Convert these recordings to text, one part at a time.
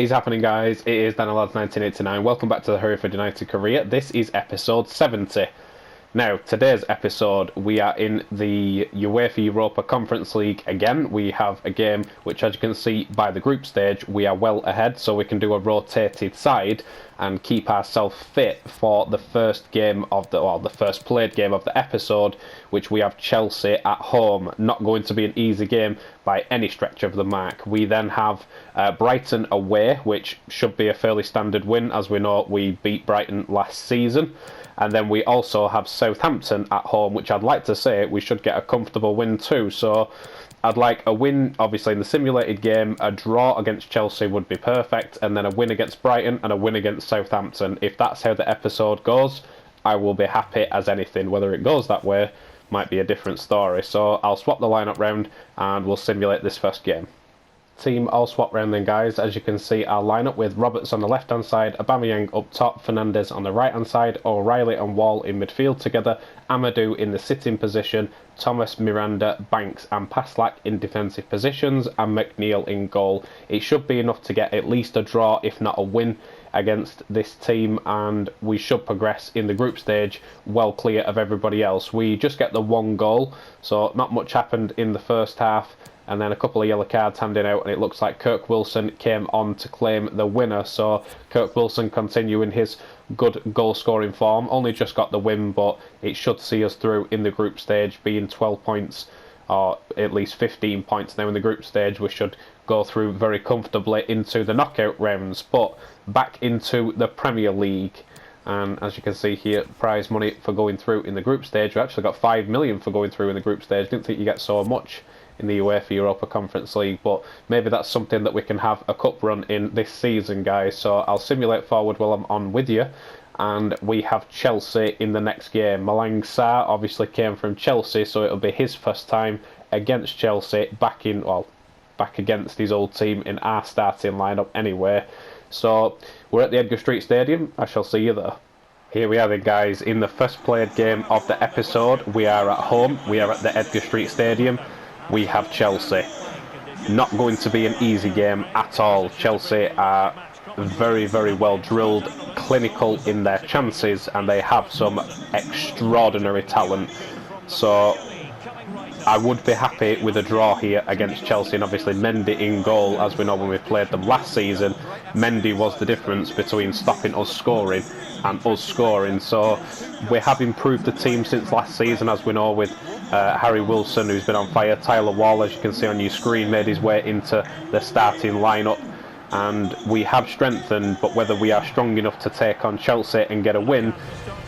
Is happening, guys? It is Daniel Lads 1989. Welcome back to the Hereford United career. This is episode 70. Now, today's episode, we are in the UEFA Europa Conference League again. We have a game which, as you can see by the group stage, we are well ahead, so we can do a rotated side and keep ourselves fit for the first game of the first played game of the episode, which we have Chelsea at home. Not going to be an easy game by any stretch of the mark. We then have Brighton away, which should be a fairly standard win, as we know we beat Brighton last season. And then we also have Southampton at home, which I'd like to say we should get a comfortable win too. So I'd like a win, obviously, in the simulated game. A draw against Chelsea would be perfect. And then a win against Brighton and a win against Southampton. If that's how the episode goes, I will be happy as anything. Whether it goes that way might be a different story. So I'll swap the lineup round and we'll simulate this first game. Team all swap round then, guys. As you can see, our lineup with Roberts on the left hand side, Aubameyang up top, Fernandes on the right hand side, O'Reilly and Wall in midfield together, Amadou in the sitting position, Thomas, Miranda, Banks and Paslak in defensive positions, and McNeil in goal. It should be enough to get at least a draw, if not a win, against this team, and we should progress in the group stage well clear of everybody else. We just get the one goal, so not much happened in the first half. And then a couple of yellow cards handed out, and it looks like Kirk Wilson came on to claim the winner. So Kirk Wilson continuing his good goal-scoring form. Only just got the win, but it should see us through in the group stage, being 12 points, or at least 15 points now in the group stage. We should go through very comfortably into the knockout rounds. But back into the Premier League. And as you can see here, prize money for going through in the group stage. We actually got 5 million for going through in the group stage. Didn't think you get so much in the UEFA Europa Conference League, but maybe that's something that we can have a cup run in this season, guys. So I'll simulate forward while I'm on with you, and we have Chelsea in the next game. Malang Sarr obviously came from Chelsea, so it'll be his first time against Chelsea, back against his old team in our starting lineup anyway. So we're at the Edgar Street Stadium. I shall see you there. Here we are then, guys, in the first played game of the episode. We are at home. We are at the Edgar Street Stadium. We have Chelsea. Not going to be an easy game at all. Chelsea are very, very well drilled, clinical in their chances, and they have some extraordinary talent. So I would be happy with a draw here against Chelsea, and obviously Mendy in goal. As we know, when we played them last season, Mendy was the difference between stopping us scoring and us scoring. So we have improved the team since last season, as we know, with Harry Wilson, who's been on fire. Tyler Wall, as you can see on your screen, made his way into the starting lineup, and we have strengthened, but whether we are strong enough to take on Chelsea and get a win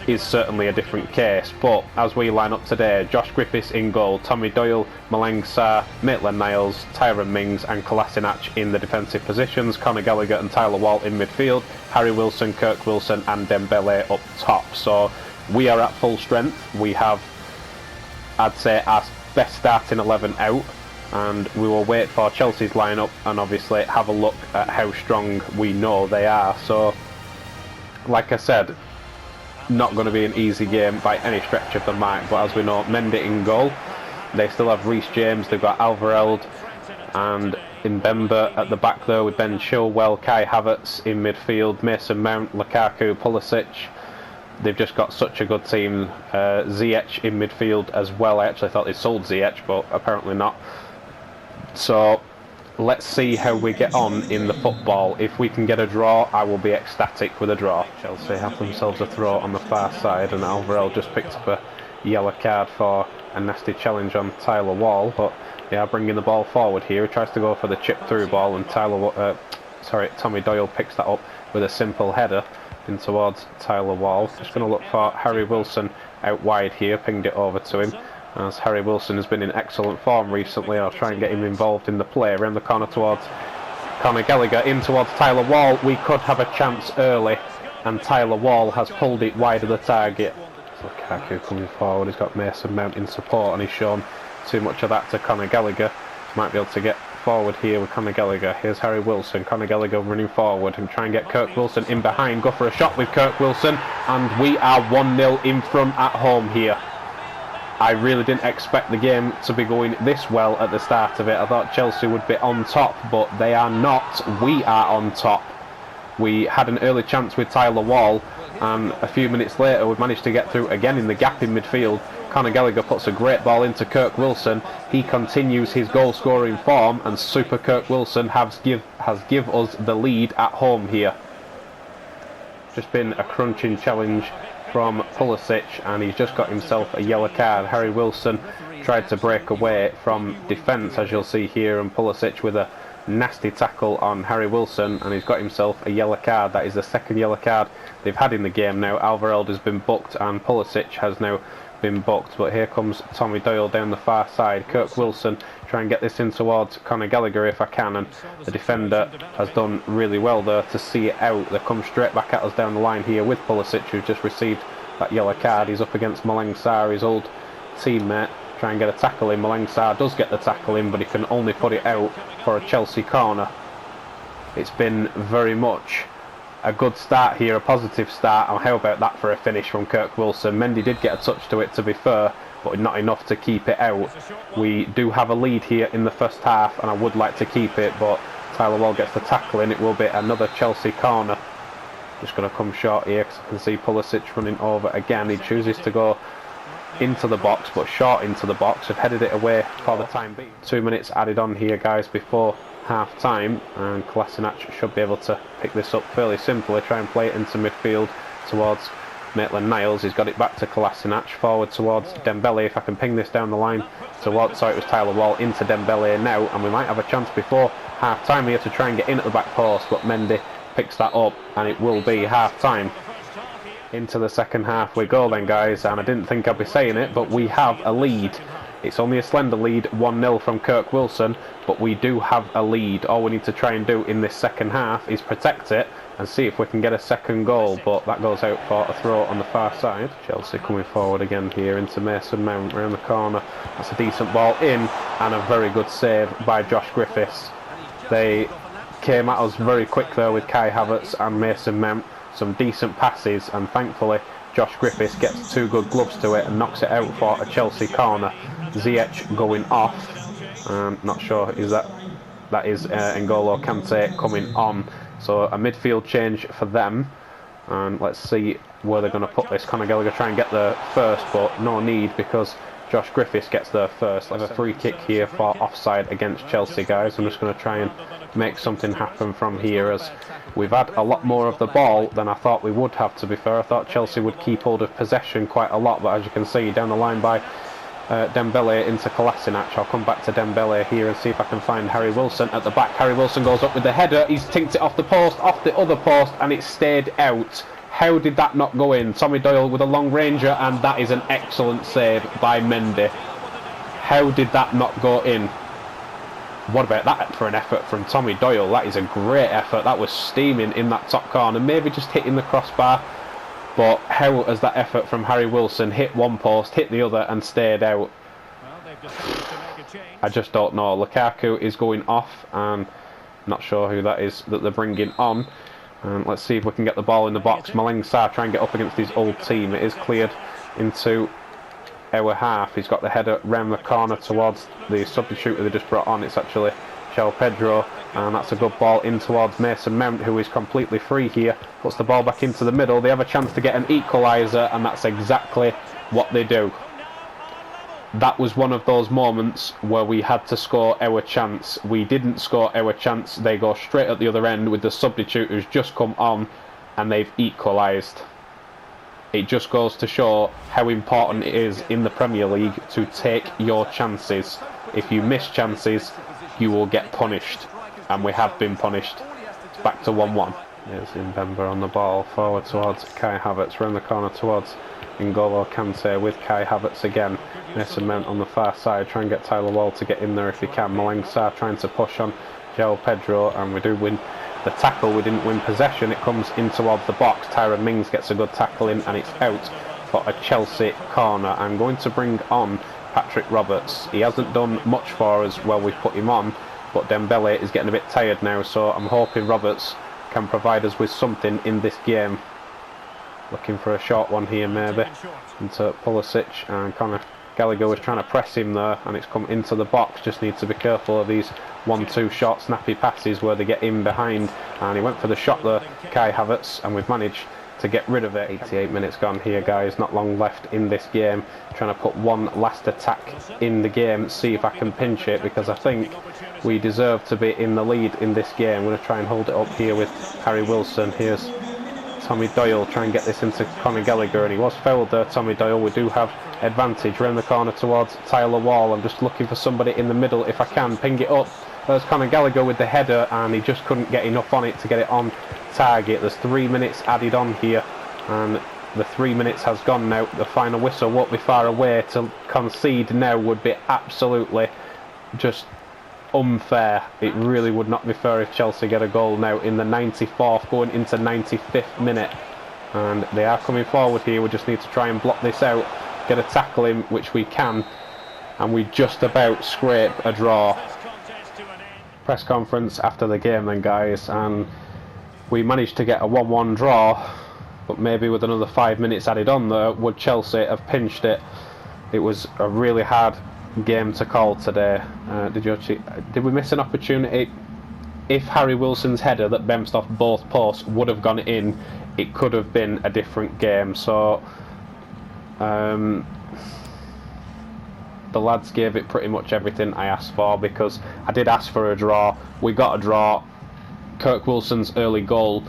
is certainly a different case. But as we line up today, Josh Griffiths in goal, Tommy Doyle, Malang Sarr, Maitland-Niles, Tyrone Mings and Kolasinac in the defensive positions, Conor Gallagher and Tyler Wall in midfield, Harry Wilson, Kirk Wilson and Dembele up top. So we are at full strength. We have, I'd say, our best starting 11 out, and we will wait for Chelsea's lineup and obviously have a look at how strong we know they are. So like I said, not going to be an easy game by any stretch of the mark, but as we know, Mendy in goal. They still have Reece James, they've got Alvarez and Mbemba at the back there with Ben Chilwell, Kai Havertz in midfield, Mason Mount, Lukaku, Pulisic. They've just got such a good team. Ziyech in midfield as well. I actually thought they sold Ziyech, but apparently not. So let's see how we get on in the football. If we can get a draw, I will be ecstatic with a draw. Chelsea have themselves a throw on the far side, and Alvarez just picked up a yellow card for a nasty challenge on Tyler Wall, but they are bringing the ball forward here. He tries to go for the chip through ball, and Tommy Doyle picks that up with a simple header in towards Tyler Wall. Just going to look for Harry Wilson out wide here, pinged it over to him, as Harry Wilson has been in excellent form recently. I'll try and get him involved in the play. Around the corner towards Conor Gallagher, in towards Tyler Wall. We could have a chance early, and Tyler Wall has pulled it wide of the target. Lukaku coming forward, he's got Mason Mount in support, and he's shown too much of that to Conor Gallagher. Might be able to get forward here with Conor Gallagher. Here's Harry Wilson, Conor Gallagher running forward and try and get Kirk Wilson in behind. Go for a shot with Kirk Wilson, and we are 1-0 in front at home here. I really didn't expect the game to be going this well at the start of it. I thought Chelsea would be on top, but they are not. We are on top. We had an early chance with Tyler Wall, and a few minutes later we managed to get through again in the gap in midfield. Conor Gallagher puts a great ball into Kirk Wilson. He continues his goal scoring form, and Super Kirk Wilson has give us the lead at home here. Just been a crunching challenge from Pulisic, and he's just got himself a yellow card. Harry Wilson tried to break away from defence, as you'll see here, and Pulisic with a nasty tackle on Harry Wilson, and he's got himself a yellow card. That is the second yellow card they've had in the game now. Alvarez has been booked and Pulisic has now been booked, but here comes Tommy Doyle down the far side. Kirk Wilson try and get this in towards Conor Gallagher if I can, and the defender has done really well there to see it out. They come straight back at us down the line here with Pulisic, who's just received that yellow card. He's up against Malang Sarr, his old teammate. Try and get a tackle in. Malang Sarr does get the tackle in, but he can only put it out for a Chelsea corner. It's been very much a good start here, a positive start, and how about that for a finish from Kirk Wilson. Mendy did get a touch to it, to be fair, but not enough to keep it out. We do have a lead here in the first half, and I would like to keep it, but Tyler Wall gets the tackle in. It will be another Chelsea corner. Just going to come short here because I can see Pulisic running over again. He chooses to go into the box, but short into the box. Have headed it away for the time being. 2 minutes added on here, guys, before half time, and Kolasinac should be able to pick this up fairly simply. Try and play it into midfield towards Maitland-Niles. He's got it back to Kolasinac, forward towards Dembele. If I can ping this down the line towards, sorry, it was Tyler Wall into Dembele now, and we might have a chance before half time here to try and get in at the back post, but Mendy picks that up, and it will be half time. Into the second half we go then, guys, and I didn't think I'd be saying it, but we have a lead. It's only a slender lead, 1-0 from Kirk Wilson, but we do have a lead. All we need to try and do in this second half is protect it and see if we can get a second goal, but that goes out for a throw on the far side. Chelsea coming forward again here into Mason Mount around the corner. That's a decent ball in, and a very good save by Josh Griffiths. They came at us very quick there with Kai Havertz and Mason Mount. Some decent passes, and thankfully Josh Griffiths gets two good gloves to it and knocks it out for a Chelsea corner. Ziyech going off. Not sure is that is N'Golo Kante coming on. So a midfield change for them, and let's see where they're going to put this. Conor Gallagher try and get there first, but no need because Josh Griffiths gets there first. Have a free kick here for offside against Chelsea, guys. I'm just going to try and make something happen from here, as we've had a lot more of the ball than I thought we would have, to be fair. I thought Chelsea would keep hold of possession quite a lot, but as you can see down the line by Dembele into Kolasinac. I'll come back to Dembele here and see if I can find Harry Wilson at the back. Harry Wilson goes up with the header. He's tinked it off the post, off the other post, and it stayed out. How did that not go in? Tommy Doyle with a long ranger, and that is an excellent save by Mendy. How did that not go in? What about that for an effort from Tommy Doyle? That is a great effort. That was steaming in that top corner, maybe just hitting the crossbar. But how has that effort from Harry Wilson hit one post, hit the other, and stayed out? I just don't know. Lukaku is going off, and not sure who that is that they're bringing on. Let's see if we can get the ball in the box. Malang Sarr try and get up against his old team. It is cleared into our half. He's got the header round the corner towards the substitute they just brought on. It's actually João Pedro, and that's a good ball in towards Mason Mount, who is completely free here. Puts the ball back into the middle. They have a chance to get an equaliser, and that's exactly what they do. That was one of those moments where we had to score our chance. We didn't score our chance. They go straight at the other end with the substitute who's just come on, and they've equalised. It just goes to show how important it is in the Premier League to take your chances. If you miss chances, you will get punished, and we have been punished. Back to 1-1. There's Mbemba on the ball, forward towards Kai Havertz, round the corner towards N'Golo Kante with Kai Havertz again. Mason Mount on the far side, try and get Tyler Wall to get in there if he can. Malang Sarr trying to push on João Pedro, and we do win the tackle. We didn't win possession. It comes in towards the box. Tyrone Mings gets a good tackle in, and it's out for a Chelsea corner. I'm going to bring on Patrick Roberts. He hasn't done much for us while we've put him on, but Dembele is getting a bit tired now, so I'm hoping Roberts can provide us with something in this game. Looking for a short one here maybe into Pulisic, and Conor Gallagher was trying to press him there, and it's come into the box. Just need to be careful of these 1-2 short snappy passes where they get in behind, and he went for the shot there, Kai Havertz, and we've managed to get rid of it. 88 minutes gone here, guys, not long left in this game. Trying to put one last attack in the game, see if I can pinch it, because I think we deserve to be in the lead in this game. I'm going to try and hold it up here with Harry Wilson. Here's Tommy Doyle, try and get this into Conor Gallagher, and he was fouled there, Tommy Doyle. We do have advantage. Round the corner towards Tyler Wall. I'm just looking for somebody in the middle if I can. Ping it up. There's Conor Gallagher with the header, and he just couldn't get enough on it to get it on target. There's 3 minutes added on here, and the 3 minutes has gone now. The final whistle won't be far away. To concede now would be absolutely just unfair. It really would not be fair if Chelsea get a goal now in the 94th, going into 95th minute. And they are coming forward here. We just need to try and block this out, get a tackle in, which we can, and we just about scrape a draw. Press conference after the game then, guys, and we managed to get a 1-1 draw, but maybe with another 5 minutes added on there, would Chelsea have pinched it? It was a really hard game to call today. Did we miss an opportunity? If Harry Wilson's header that bounced off both posts would have gone in, it could have been a different game. So the lads gave it pretty much everything I asked for, because I did ask for a draw. We got a draw. Kirk Wilson's early goal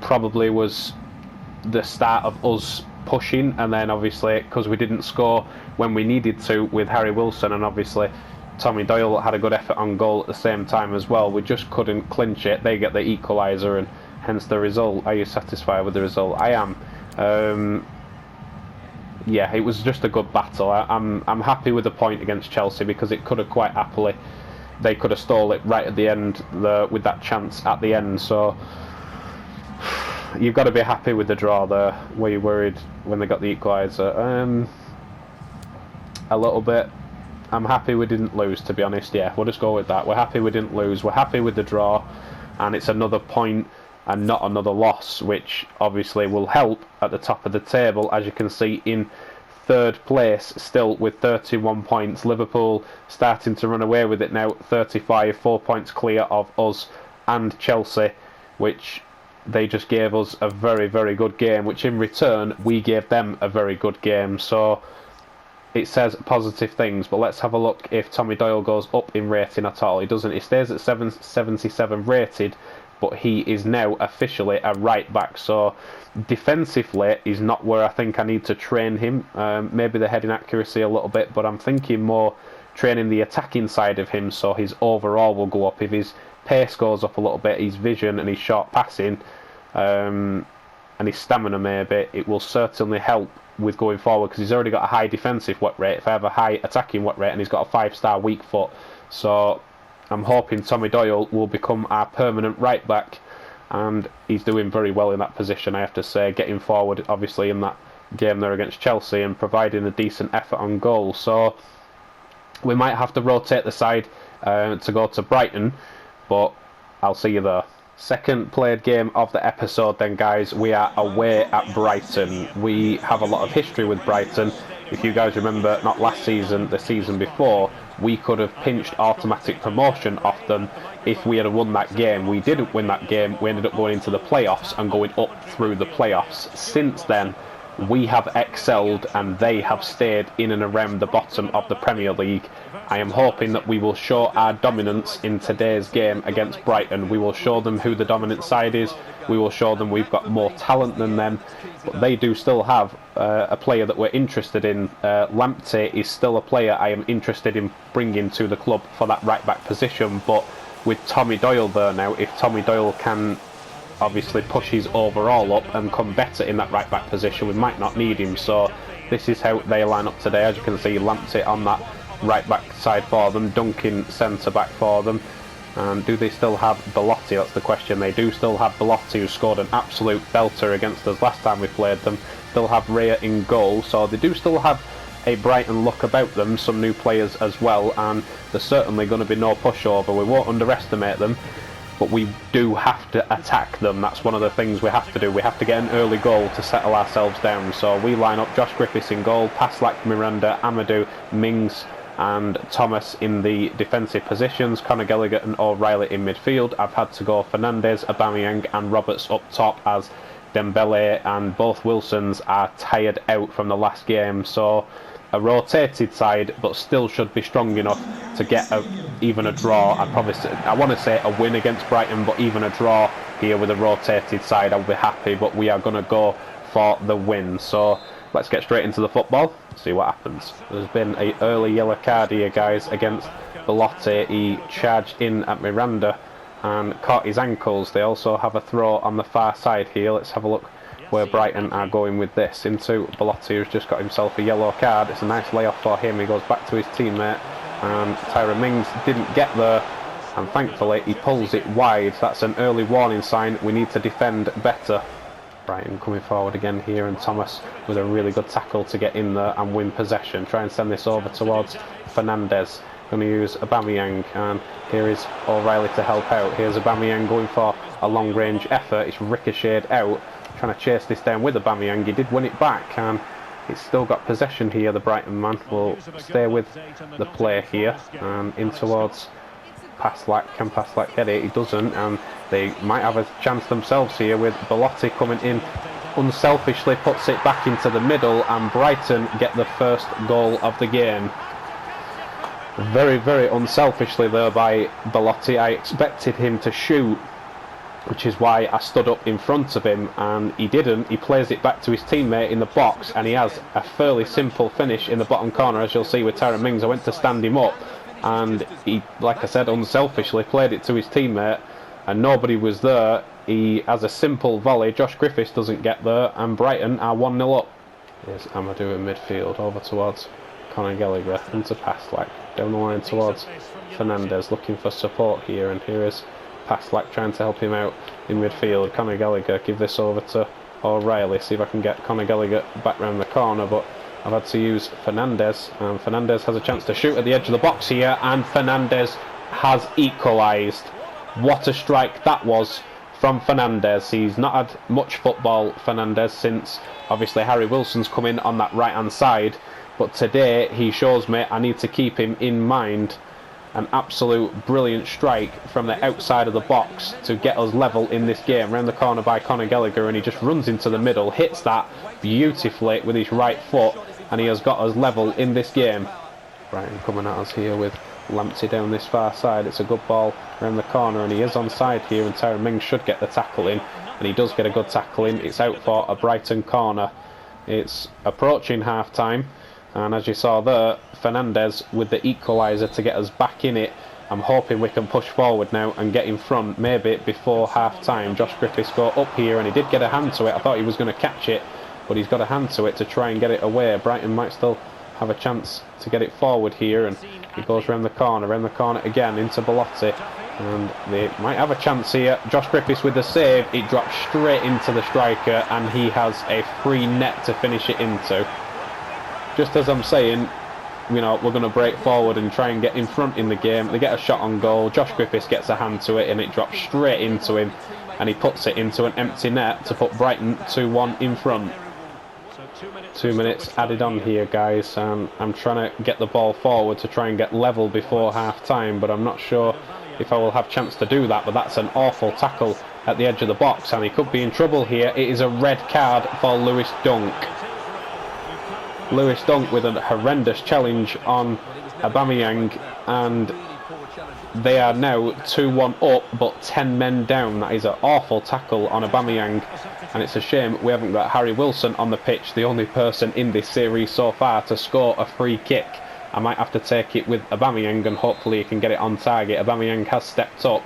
probably was the start of us pushing, and then obviously because we didn't score when we needed to with Harry Wilson, and obviously Tommy Doyle had a good effort on goal at the same time as well, we just couldn't clinch it. They get the equaliser, and hence the result. Are you satisfied with the result? I am. Yeah, it was just a good battle. I'm happy with the point against Chelsea, because it could have quite happily, they could have stole it right at the end with that chance at the end. So you've got to be happy with the draw there. Were you worried when they got the equaliser? A little bit. I'm happy we didn't lose, to be honest. Yeah, we'll just go with that. We're happy we didn't lose. We're happy with the draw, and it's another point and not another loss, which obviously will help at the top of the table, as you can see in third place still with 31 points. Liverpool starting to run away with it now, 35, 4 points clear of us and Chelsea, which they just gave us a very, very good game, which in return we gave them a very good game. So it says positive things, but let's have a look if Tommy Doyle goes up in rating at all. He doesn't. He stays at 777 rated, but he is now officially a right back. So defensively he's not where I think I need to train him. Maybe the heading accuracy a little bit, but I'm thinking more training the attacking side of him, so his overall will go up. If his pace goes up a little bit, his vision and his short passing and his stamina maybe, it will certainly help with going forward, because he's already got a high defensive work rate. If I have a high attacking work rate, and he's got a 5-star weak foot, so I'm hoping Tommy Doyle will become our permanent right back, and he's doing very well in that position, I have to say, getting forward obviously in that game there against Chelsea and providing a decent effort on goal. So we might have to rotate the side to go to Brighton, but I'll see you there. Second played game of the episode then, guys. We are away at Brighton. We have a lot of history with Brighton. If you guys remember, not last season, the season before, we could have pinched automatic promotion off them if we had won that game. We didn't win that game. We ended up going into the playoffs and going up through the playoffs. Since then, we have excelled and they have stayed in and around the bottom of the Premier League. I am hoping that we will show our dominance in today's game against Brighton. We will show them who the dominant side is. We will show them we've got more talent than them. But they do still have a player that we're interested in. Lamptey is still a player I am interested in bringing to the club for that right-back position. But with Tommy Doyle there now, if Tommy Doyle can obviously push his overall up and come better in that right-back position, we might not need him. So this is how they line up today. As you can see, Lamptey on that right-back side for them, Duncan centre-back for them. And do they still have Belotti? That's the question. They do still have Belotti, who scored an absolute belter against us last time we played them. Still have Raya in goal, so they do still have a Brighton look about them, some new players as well, and there's certainly going to be no pushover. We won't underestimate them. but we do have to attack them. That's one of the things we have to do. We have to get an early goal to settle ourselves down. So we line up Josh Griffiths in goal, Paslak, Miranda, Amadou, Mings and Thomas in the defensive positions, Conor Gallagher and O'Reilly in midfield. I've had to go Fernandes, Aubameyang and Roberts up top, as Dembele and both Wilsons are tired out from the last game. So a rotated side, but still should be strong enough to get even a draw. I want to say a win against Brighton, but even a draw here with a rotated side, I'll be happy. But we are going to go for the win. So let's get straight into the football, see what happens. There's been an early yellow card here, guys, against Belotti. He charged in at Miranda and caught his ankles. They also have a throw on the far side here. Let's have a look where Brighton are going with this. Into Belotti, who's just got himself a yellow card. It's a nice layoff for him. He goes back to his teammate, and Tyrone Mings didn't get there, and thankfully he pulls it wide. That's an early warning sign. We need to defend better. Brighton coming forward again here, and Thomas with a really good tackle to get in there and win possession. Try and send this over towards Fernandes. Going to use Aubameyang, and here is O'Reilly to help out. Here's Aubameyang going for a long range effort. It's ricocheted out. Trying to chase this down with Aubameyang. He did win it back, and it's still got possession here. The Brighton man will stay with the play here, and in towards Paslak. Can Paslak get it? He doesn't, and they might have a chance themselves here with Belotti coming in. Unselfishly puts it back into the middle, and Brighton get the first goal of the game. Very, very unselfishly there by Belotti. I expected him to shoot, which is why I stood up in front of him, and he didn't. He plays it back to his teammate in the box, and he has a fairly simple finish in the bottom corner, as you'll see with Tyrone Mings. I went to stand him up, and he, like I said, unselfishly played it to his teammate, and nobody was there. He has a simple volley. Josh Griffiths doesn't get there, and Brighton are 1-0 up. Here's Amadou in midfield, over towards Conor Gallagher, into Paslak, down the line towards Fernandes, looking for support here, and here is Paslak trying to help him out in midfield. Conor Gallagher, give this over to O'Reilly, see if I can get Conor Gallagher back round the corner, but I've had to use Fernandes, and Fernandes has a chance to shoot at the edge of the box here, and Fernandes has equalised. What a strike that was from Fernandes. He's not had much football, Fernandes, since obviously Harry Wilson's come in on that right hand side, but today he shows me I need to keep him in mind. An absolute brilliant strike from the outside of the box to get us level in this game. Round the corner by Conor Gallagher, and he just runs into the middle, hits that beautifully with his right foot, and he has got us level in this game. Brighton coming at us here with Lamptey down this far side. It's a good ball round the corner, and he is onside here, and Tyrone Mings should get the tackle in, and he does get a good tackle in. It's out for a Brighton corner. It's approaching half time, and as you saw there, Fernandes with the equaliser to get us back in it. I'm hoping we can push forward now and get in front, maybe before half time. Josh Griffiths go up here, and he did get a hand to it. I thought he was going to catch it, but he's got a hand to it to try and get it away. Brighton might still have a chance to get it forward here, and he goes round the corner again into Belotti, and they might have a chance here. Josh Griffiths with the save. It drops straight into the striker, and he has a free net to finish it into. Just as I'm saying, you know, we're going to break forward and try and get in front in the game. They get a shot on goal. Josh Griffiths gets a hand to it, and it drops straight into him, and he puts it into an empty net to put Brighton 2-1 in front. 2 minutes added on here, guys, and I'm trying to get the ball forward to try and get level before half time, but I'm not sure if I will have a chance to do that. But that's an awful tackle at the edge of the box, and he could be in trouble here. It is a red card for Lewis Dunk. Lewis Dunk with a horrendous challenge on Aubameyang, and they are now 2-1 up but 10 men down. That is an awful tackle on Aubameyang, and it's a shame we haven't got Harry Wilson on the pitch, the only person in this series so far to score a free kick. I might have to take it with Aubameyang, and hopefully he can get it on target. Aubameyang has stepped up.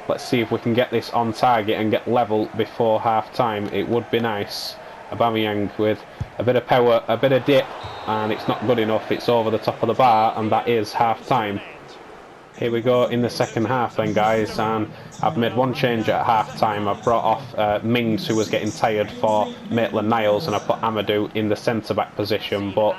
Let's see if we can get this on target and get level before half time. It would be nice. Aubameyang with a bit of power, a bit of dip, and it's not good enough. It's over the top of the bar, and that is half time. Here we go in the second half then, guys, and I've made one change at half time. I've brought off Mings, who was getting tired, for Maitland-Niles, and I put Amadou in the centre back position. But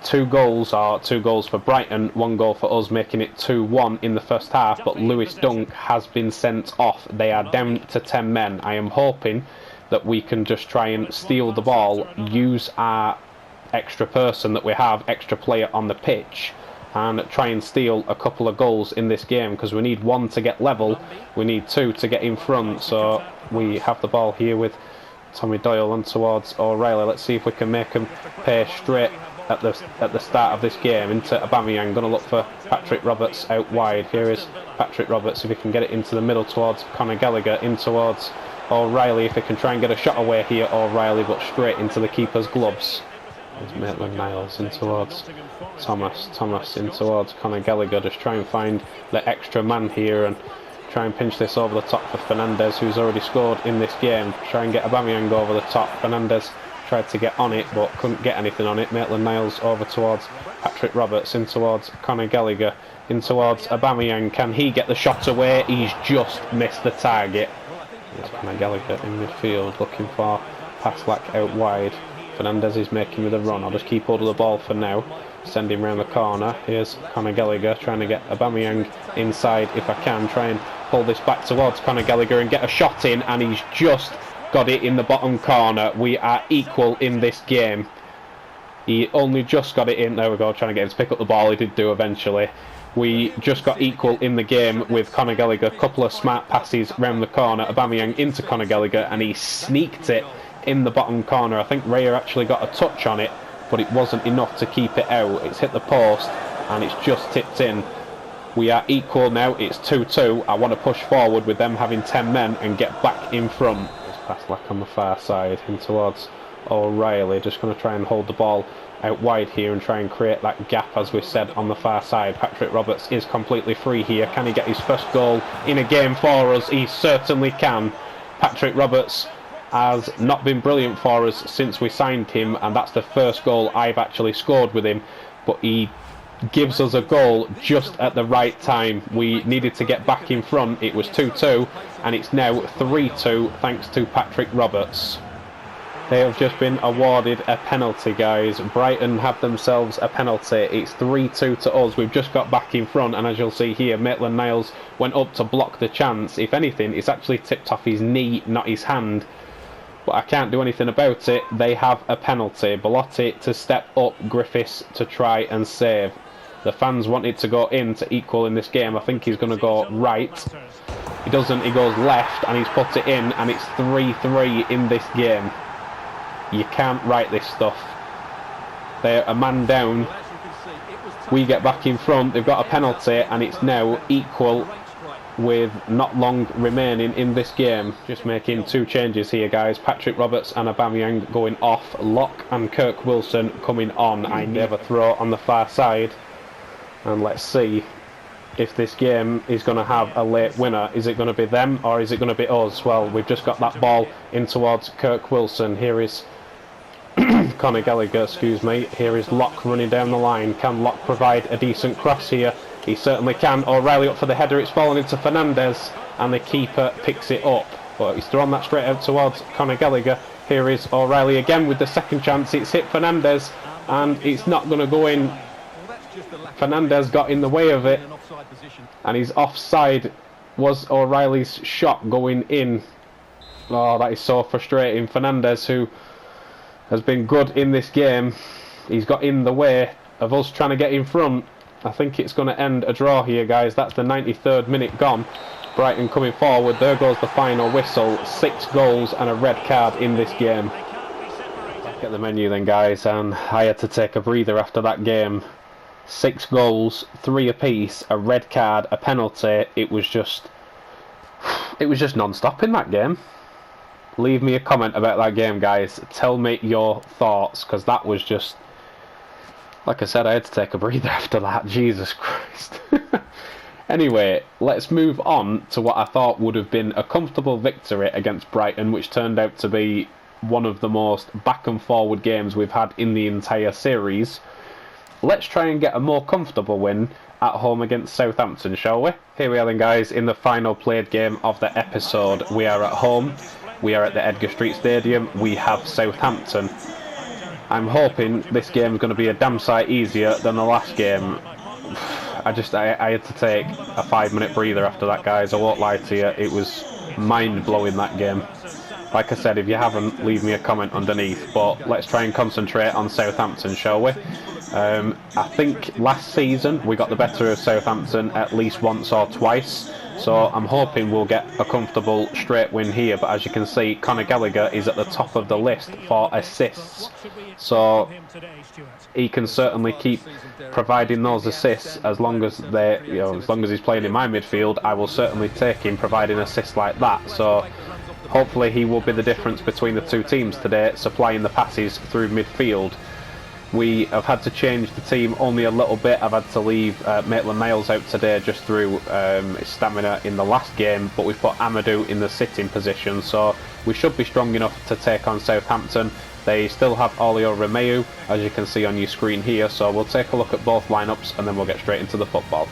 2 goals, or 2 goals for Brighton, 1 goal for us, making it 2-1 in the first half, but Lewis Dunk has been sent off. They are down to 10 men. I am hoping that we can just try and steal the ball, use our extra person that we have, extra player on the pitch, and try and steal a couple of goals in this game, because we need 1 to get level, we need 2 to get in front. So we have the ball here with Tommy Doyle on towards O'Reilly. Let's see if we can make him pay straight at the start of this game into Aubameyang. Going to look for Patrick Roberts out wide. Here is Patrick Roberts, if he can get it into the middle towards Conor Gallagher, in towards O'Reilly, if he can try and get a shot away here, O'Reilly, but straight into the keeper's gloves. There's Maitland-Niles in towards Thomas in towards Conor Gallagher. Just try and find the extra man here and try and pinch this over the top for Fernandes, who's already scored in this game. Try and get Aubameyang over the top. Fernandes tried to get on it but couldn't get anything on it. Maitland-Niles over towards Patrick Roberts, in towards Conor Gallagher, in towards Aubameyang. Can he get the shot away? He's just missed the target. There's Conor Gallagher in midfield looking for Paslak out wide. Fernandes is making with a run. I'll just keep hold of the ball for now. Send him round the corner. Here's Conor Gallagher trying to get Aubameyang inside if I can. Try and pull this back towards Conor Gallagher and get a shot in, and he's just got it in the bottom corner. We are equal in this game. He only just got it in. There we go, trying to get him to pick up the ball. He did do eventually. We just got equal in the game with Conor Gallagher. A couple of smart passes round the corner. Aubameyang into Conor Gallagher, and he sneaked it in the bottom corner. I think Raya actually got a touch on it, but it wasn't enough to keep it out. It's hit the post and it's just tipped in. We are equal now. It's 2-2. I want to push forward with them having 10 men and get back in front. It's Paslak on the far side in towards O'Reilly. Just going to try and hold the ball out wide here and try and create that gap, as we said, on the far side. Patrick Roberts is completely free here. Can he get his first goal in a game for us? He certainly can. Patrick Roberts has not been brilliant for us since we signed him, and that's the first goal I've actually scored with him, but he gives us a goal just at the right time. We needed to get back in front. It was 2-2 and it's now 3-2 thanks to Patrick Roberts. They have just been awarded a penalty, guys. Brighton have themselves a penalty. It's 3-2 to us. We've just got back in front, and as you'll see here, Maitland-Niles went up to block the chance. If anything, it's actually tipped off his knee, not his hand. But I can't do anything about it. They have a penalty. Belotti to step up, Griffiths to try and save. The fans want it to go in to equal in this game. I think he's going to go right. He doesn't. He goes left, and he's put it in, and it's 3-3 in this game. You can't write this stuff. They're a man down. We get back in front. They've got a penalty, and it's now equal with not long remaining in this game. Just making 2 changes here, guys. Patrick Roberts and Aubameyang going off. Locke and Kirk Wilson coming on. I never throw on the far side. And let's see if this game is going to have a late winner. Is it going to be them or is it going to be us? Well, we've just got that ball in towards Kirk Wilson. Here is Conor Gallagher, excuse me. Here is Locke running down the line. Can Locke provide a decent cross here? He certainly can. O'Reilly up for the header. It's fallen into Fernandes, and the keeper picks it up. But he's thrown that straight out towards Conor Gallagher. Here is O'Reilly again with the second chance. It's hit Fernandes, and it's not going to go in. Fernandes got in the way of it, and his offside. Was O'Reilly's shot going in? Oh, that is so frustrating. Fernandes, who has been good in this game, he's got in the way of us trying to get in front. I think it's going to end a draw here, guys. That's the 93rd minute gone. Brighton coming forward. There goes the final whistle. 6 goals and a red card in this game. Back at the menu then, guys, and I had to take a breather after that game. 6 goals, 3 apiece, a red card, a penalty. It was just non-stop in that game. Leave me a comment about that game, guys. Tell me your thoughts, because that was just... Like I said, I had to take a breather after that. Jesus Christ. Anyway, let's move on to what I thought would have been a comfortable victory against Brighton, which turned out to be one of the most back and forward games we've had in the entire series. Let's try and get a more comfortable win at home against Southampton, shall we? Here we are then, guys, in the final played game of the episode. We are at home. We are at the Edgar Street Stadium. We have Southampton. I'm hoping this game is going to be a damn sight easier than the last game. I had to take a 5-minute breather after that, guys. I won't lie to you. It was mind-blowing, that game. Like I said, if you haven't, leave me a comment underneath. But let's try and concentrate on Southampton, shall we? I think last season we got the better of Southampton at least once or twice. So I'm hoping we'll get a comfortable straight win here. But as you can see, Conor Gallagher is at the top of the list for assists. So he can certainly keep providing those assists as long as as long as he's playing in my midfield. I will certainly take him providing assists like that. So hopefully he will be the difference between the two teams today, supplying the passes through midfield. We have had to change the team only a little bit. I've had to leave Maitland-Niles out today just through his stamina in the last game, but we've put Amadou in the sitting position, so we should be strong enough to take on Southampton. They still have Olio Romeu, as you can see on your screen here, so we'll take a look at both lineups and then we'll get straight into the football.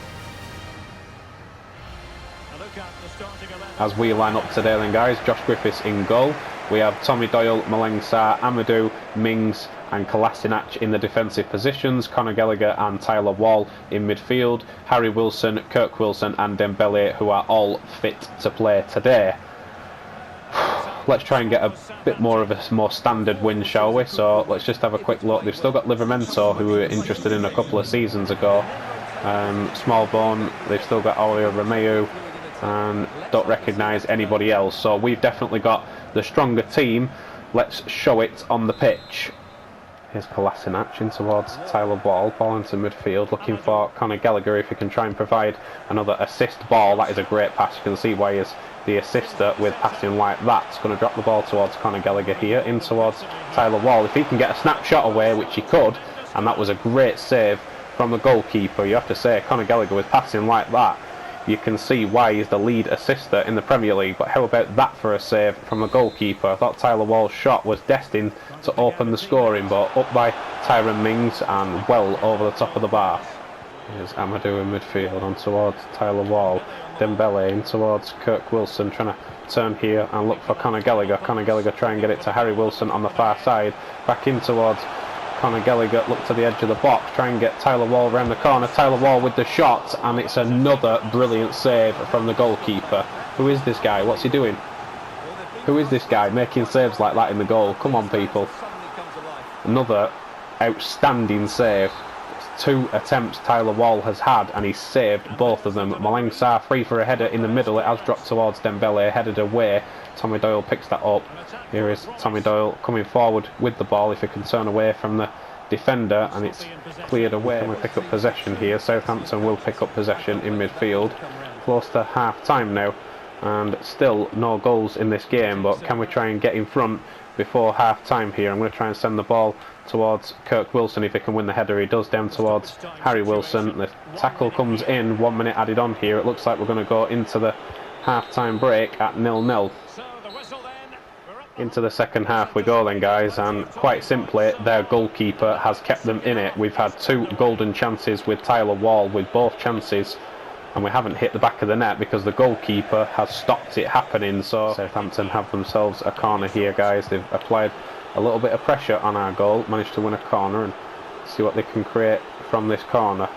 As we line up today then, guys, Josh Griffiths in goal. We have Tommy Doyle, Malang Sarr, Amadou, Mings and Kolasinac in the defensive positions, Conor Gallagher and Tyler Wall in midfield, Harry Wilson, Kirk Wilson and Dembele, who are all fit to play today. Let's try and get a bit more of a more standard win, shall we? So let's just have a quick look. They've still got Livramento, who we were interested in a couple of seasons ago. Smallbone, they've still got Olio Romeu, and don't recognise anybody else. So we've definitely got the stronger team. Let's show it on the pitch. Here's Kolasinac in towards Tyler Wall, ball into midfield, looking for Conor Gallagher if he can try and provide another assist ball. That is a great pass. You can see why he's the assister with passing like that. It's going to drop the ball towards Conor Gallagher here, in towards Tyler Wall. If he can get a snapshot away, which he could, and that was a great save from the goalkeeper. You have to say, Conor Gallagher with passing like that, you can see why he's the lead assister in the Premier League. But how about that for a save from the goalkeeper? I thought Tyler Wall's shot was destined to open the scoring, but up by Tyrone Mings and well over the top of the bar. Here's Amadou in midfield on towards Tyler Wall. Dembele in towards Kirk Wilson, trying to turn here and look for Conor Gallagher. Conor Gallagher try and get it to Harry Wilson on the far side. Back in towards Conor Gallagher, look to the edge of the box, try and get Tyler Wall around the corner. Tyler Wall with the shot, and it's another brilliant save from the goalkeeper. Who is this guy? What's he doing? Who is this guy making saves like that in the goal? Come on, people. Another outstanding save. It's 2 attempts Tyler Wall has had, and he's saved both of them. Malang Sarr free for a header in the middle. It has dropped towards Dembele, headed away. Tommy Doyle picks that up. Here is Tommy Doyle coming forward with the ball. If he can turn away from the defender, and it's cleared away. And we pick up possession here. Southampton will pick up possession in midfield. Close to half time now, and still no goals in this game, but can we try and get in front before half time here? I'm going to try and send the ball towards Kirk Wilson. If he can win the header, he does, down towards Harry Wilson. The tackle comes in, 1 minute added on here. It looks like we're going to go into the half time break at 0-0. Into the second half we go then, guys, and quite simply their goalkeeper has kept them in it. We've had 2 golden chances with Tyler Wall, with both chances, and we haven't hit the back of the net because the goalkeeper has stopped it happening. So Southampton have themselves a corner here, guys. They've applied a little bit of pressure on our goal, managed to win a corner, and see what they can create from this corner.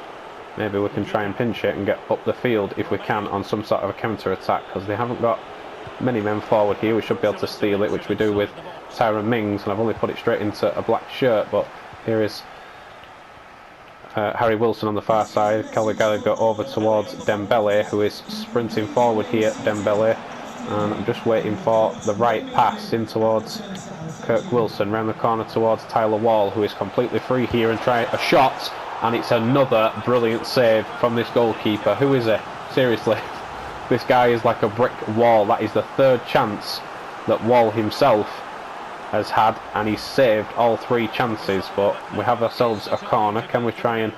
Maybe we can try and pinch it and get up the field if we can on some sort of a counter attack, because they haven't got many men forward here. We should be able to steal it, which we do with Tyrone Mings, and I've only put it straight into a black shirt. But here is Harry Wilson on the far side. Conor Gallagher over towards Dembele, who is sprinting forward here. Dembele, and I'm just waiting for the right pass in towards Kirk Wilson, round the corner towards Tyler Wall, who is completely free here, and try a shot, and it's another brilliant save from this goalkeeper. Who is it? Seriously. This guy is like a brick wall. That is the 3rd chance that Wall himself has had, and he's saved all 3 chances. But we have ourselves a corner. Can we try and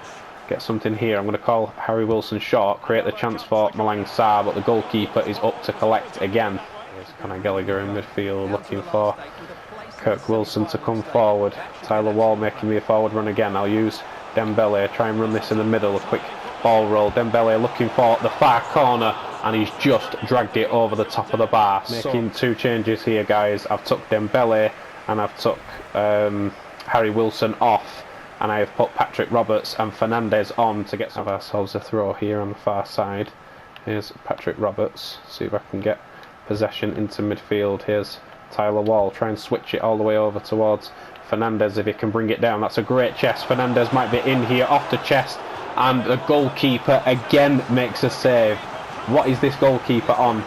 get something here? I'm going to call Harry Wilson short, create the chance for Malang Sarr, but the goalkeeper is up to collect again. Here's Conor Gallagher in midfield, looking for Kirk Wilson to come forward. Tyler Wall making me a forward run again. I'll use Dembele, try and run this in the middle, a quick ball roll. Dembele looking for the far corner, and he's just dragged it over the top of the bar. Making 2 changes here, guys. I've took Dembele and I've took Harry Wilson off, and I have put Patrick Roberts and Fernandez on to get some of ourselves a throw here on the far side. Here's Patrick Roberts, see if I can get possession into midfield. Here's Tyler Wall, try and switch it all the way over towards Fernandez if he can bring it down. That's a great chest. Fernandez might be in here off the chest, and the goalkeeper again makes a save. What is this goalkeeper on?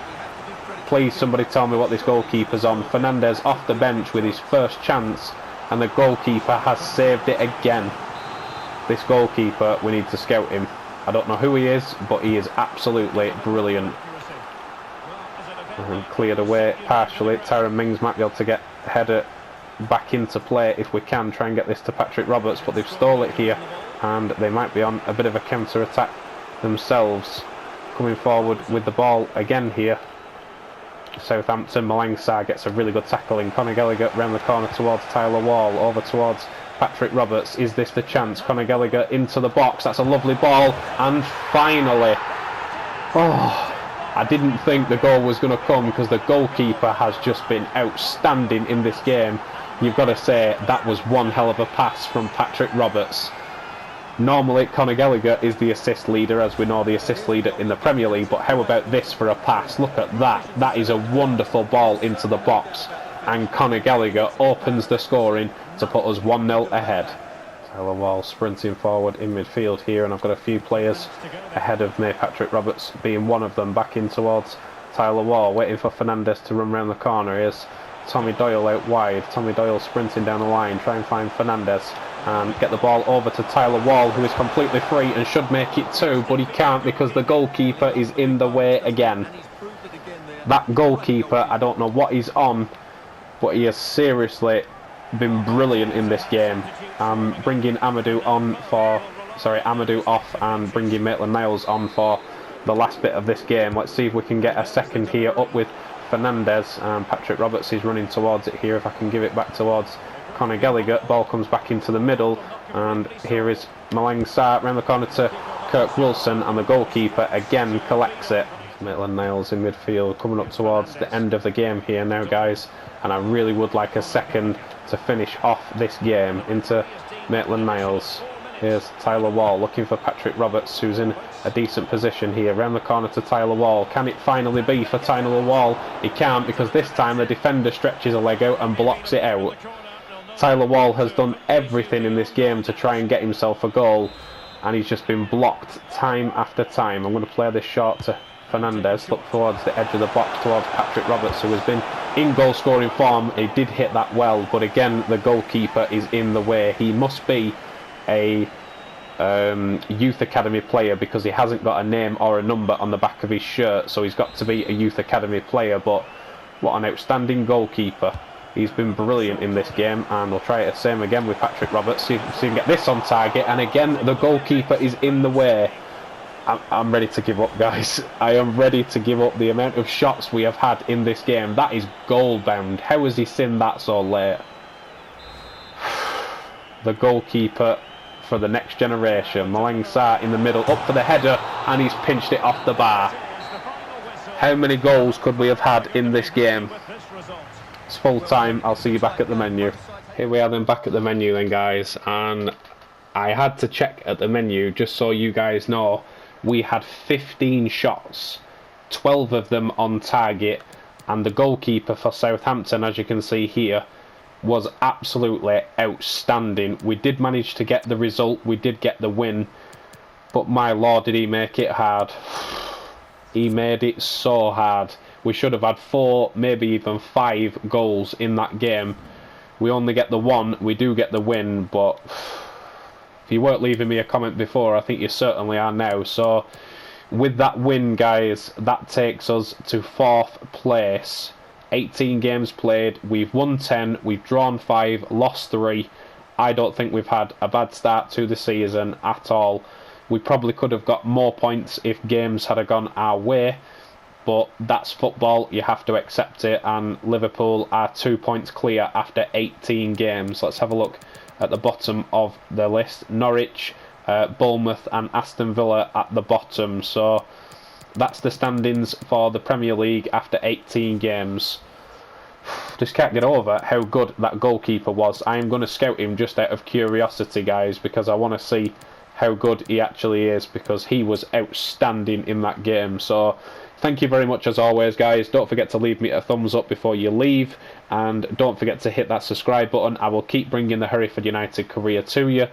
Please somebody tell me what this goalkeeper's on. Fernandez off the bench with his first chance, and the goalkeeper has saved it again. This goalkeeper, we need to scout him. I don't know who he is, but he is absolutely brilliant. And cleared away partially. Tyrone Mings might be able to get header back into play if we can try and get this to Patrick Roberts, but they've stole it here, and they might be on a bit of a counter-attack themselves. Coming forward with the ball again here. Southampton, Malang Sarr gets a really good tackle in. Conor Gallagher round the corner towards Tyler Wall, over towards Patrick Roberts. Is this the chance? Conor Gallagher into the box. That's a lovely ball, and finally, I didn't think the goal was going to come, because the goalkeeper has just been outstanding in this game. You've got to say that was one hell of a pass from Patrick Roberts. Normally Conor Gallagher is the assist leader, as we know, the assist leader in the Premier League, but how about this for a pass? Look at that. That is a wonderful ball into the box, and Conor Gallagher opens the scoring to put us 1-0 ahead. Tyler Wall sprinting forward in midfield here, and I've got a few players ahead of me, Patrick Roberts being one of them, back in towards Tyler Wall, waiting for Fernandez to run round the corner. Here's Tommy Doyle out wide. Tommy Doyle sprinting down the line, try and find Fernandez and get the ball over to Tyler Wall, who is completely free and should make it too, but he can't because the goalkeeper is in the way again. That goalkeeper, I don't know what he's on, but he has seriously been brilliant in this game. Bringing Amadou off and bringing Maitland-Niles on for the last bit of this game. Let's see if we can get a second here up with Fernandez. Patrick Roberts is running towards it here. If I can give it back towards Conor Gallagher, ball comes back into the middle, and here is Malang Sarr round the corner to Kirk Wilson, and the goalkeeper again collects it. Maitland-Niles in midfield, coming up towards the end of the game here now, guys, and I really would like a second to finish off this game. Into Maitland-Niles. Here's Tyler Wall looking for Patrick Roberts, who's in a decent position here. Round the corner to Tyler Wall. Can it finally be for Tyler Wall? He can't, because this time the defender stretches a leg out and blocks it out. Tyler Wall has done everything in this game to try and get himself a goal, and he's just been blocked time after time. I'm going to play this short to Fernandez, look towards the edge of the box towards Patrick Roberts, who has been in goal scoring form. He did hit that well, but again the goalkeeper is in the way. He must be a youth academy player, because he hasn't got a name or a number on the back of his shirt, so he's got to be a youth academy player. But what an outstanding goalkeeper. He's been brilliant in this game, and we'll try it the same again with Patrick Roberts, see if we can get this on target, and again the goalkeeper is in the way. I'm ready to give up, guys. I am ready to give up. The amount of shots we have had in this game, that is goal bound. How has he seen that so late? The goalkeeper for the next generation, Malang Sarr in the middle, up for the header, and he's pinched it off the bar. How many goals could we have had in this game? It's full time. I'll see you back at the menu. Here we are then, back at the menu then, guys, and I had to check at the menu just so you guys know. We had 15 shots, 12 of them on target, and the goalkeeper for Southampton, as you can see here, was absolutely outstanding. We did manage to get the result, we did get the win, but my lord, did he make it hard. He made it so hard. We should have had 4, maybe even 5 goals in that game. We only get the 1, we do get the win, but if you weren't leaving me a comment before, I think you certainly are now. So with that win, guys, that takes us to 4th place. 18 games played, we've won 10, we've drawn 5, lost 3. I don't think we've had a bad start to the season at all. We probably could have got more points if games had gone our way, but that's football, you have to accept it, and Liverpool are 2 points clear after 18 games. Let's have a look at the bottom of the list. Norwich, Bournemouth and Aston Villa at the bottom. So that's the standings for the Premier League after 18 games. just can't get over how good that goalkeeper was. I am going to scout him just out of curiosity, guys, because I want to see how good he actually is, because he was outstanding in that game. So thank you very much as always, guys. Don't forget to leave me a thumbs up before you leave, and don't forget to hit that subscribe button. I will keep bringing the Hereford United career to you.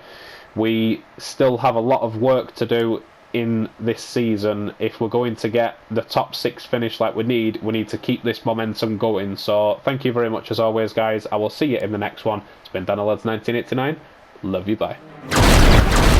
We still have a lot of work to do in this season. If we're going to get the top 6 finish like we need to keep this momentum going. So thank you very much as always, guys. I will see you in the next one. It's been Daniel Lads 1989. Love you, bye.